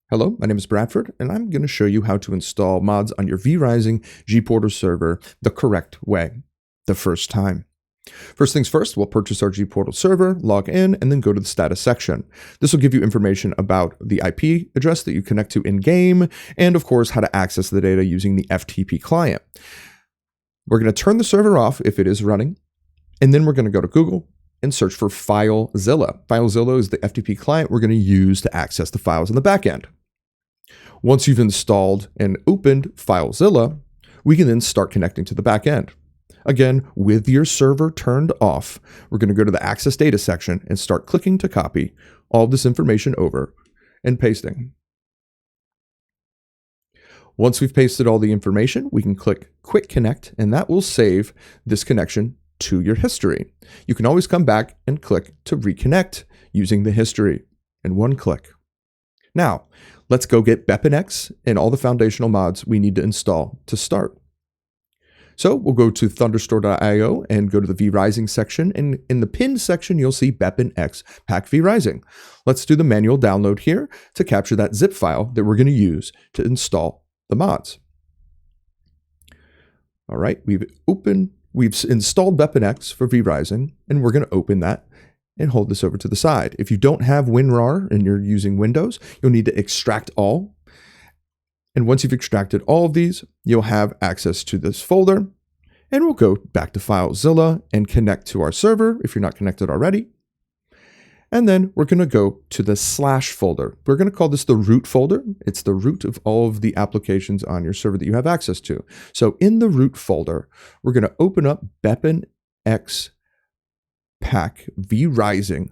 Hello, my name is Bradford, and I'm going to show you how to install mods on your vRising gPortal server the correct way, the first time. First things first, we'll purchase our gPortal server, log in, and then go to the status section. This will give you information about the IP address that you connect to in-game, and of course, how to access the data using the FTP client. We're going to turn the server off if it is running, and then we're going to go to Google and search for FileZilla. FileZilla is the FTP client we're going to use to access the files in the backend. Once you've installed and opened FileZilla, we can then start connecting to the backend. Again, with your server turned off, we're going to go to the Access Data section and start clicking to copy all of this information over and pasting. Once we've pasted all the information, we can click Quick Connect, and that will save this connection to your history. You can always come back and click to reconnect using the history in one click. Now, let's go get BepInEx and all the foundational mods we need to install to start. So we'll go to thunderstore.io and go to the vRising section. And in the pinned section, you'll see BepInEx Pack vRising. Let's do the manual download here to capture that zip file that we're going to use to install the mods. All right, we've installed BepInEx for vRising, and we're going to open that and hold this over to the side. If you don't have WinRAR and you're using Windows, you'll need to extract all. And once you've extracted all of these, you'll have access to this folder. And we'll go back to FileZilla and connect to our server if you're not connected already. And then we're going to go to the slash folder. We're going to call this the root folder. It's the root of all of the applications on your server that you have access to. So in the root folder, we're going to open up BepInEx Pack vRising,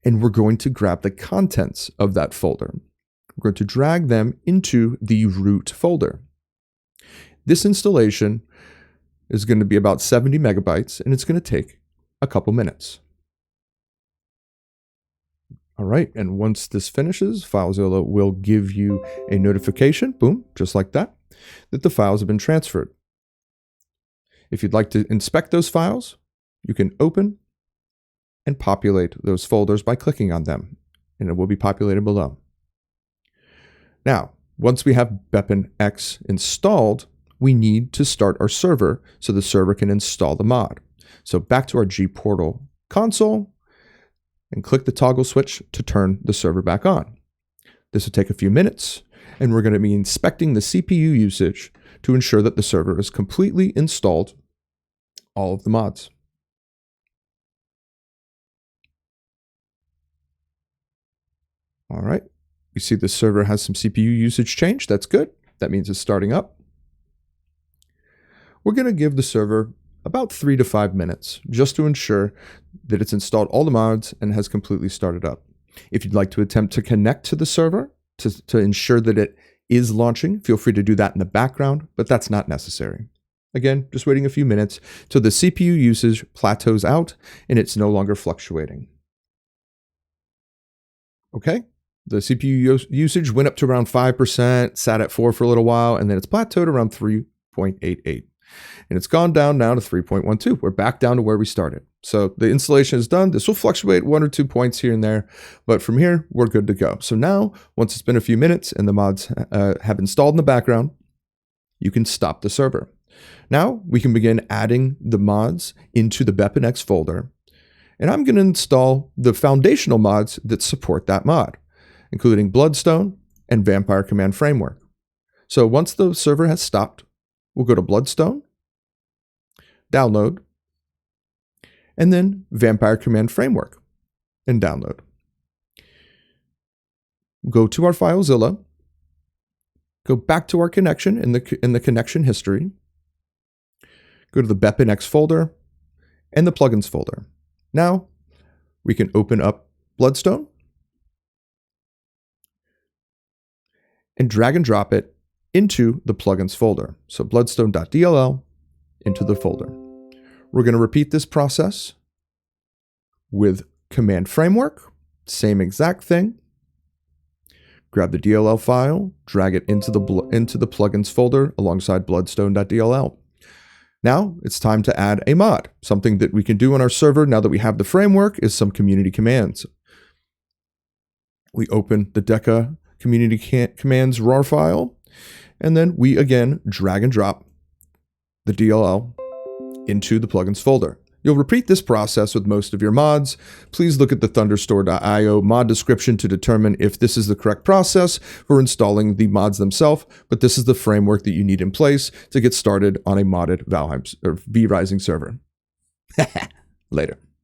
and we're going to grab the contents of that folder. We're going to drag them into the root folder. This installation is going to be about 70 megabytes, and it's going to take a couple minutes. All right, and once this finishes, FileZilla will give you a notification, boom, just like that the files have been transferred. If you'd like to inspect those files, you can open and populate those folders by clicking on them, and it will be populated below. Now, once we have BepInEx installed, we need to start our server so the server can install the mod. So back to our gPortal console and click the toggle switch to turn the server back on. This will take a few minutes, and we're going to be inspecting the CPU usage to ensure that the server is completely installed all of the mods. All right, you see the server has some CPU usage change. That's good. That means it's starting up. We're going to give the server about 3 to 5 minutes just to ensure that it's installed all the mods and has completely started up. If you'd like to attempt to connect to the server to ensure that it is launching, feel free to do that in the background, but that's not necessary. Again, just waiting a few minutes till the CPU usage plateaus out and it's no longer fluctuating. Okay. The CPU usage went up to around 5%, sat at 4 for a little while, and then it's plateaued around 3.88. And it's gone down now to 3.12. We're back down to where we started. So the installation is done. This will fluctuate 1 or 2 points here and there, but from here, we're good to go. So now, once it's been a few minutes and the mods have installed in the background, you can stop the server. Now, we can begin adding the mods into the BepInEx folder. And I'm going to install the foundational mods that support that mod, including Bloodstone and Vampire Command Framework. So once the server has stopped, we'll go to Bloodstone, download, and then Vampire Command Framework and download. Go to our FileZilla, go back to our connection in the connection history, go to the BepInEx folder and the plugins folder. Now we can open up Bloodstone and drag and drop it into the plugins folder. So bloodstone.dll into the folder. We're going to repeat this process with Command Framework, same exact thing. Grab the DLL file, drag it into the plugins folder alongside bloodstone.dll. Now it's time to add a mod. Something that we can do on our server now that we have the framework is some community commands. We open the Deca community commands RAR file, and then we again drag and drop the DLL into the plugins folder. You'll repeat this process with most of your mods. Please look at the thunderstore.io mod description to determine if this is the correct process for installing the mods themselves, but this is the framework that you need in place to get started on a modded Valheim or V Rising server. Later.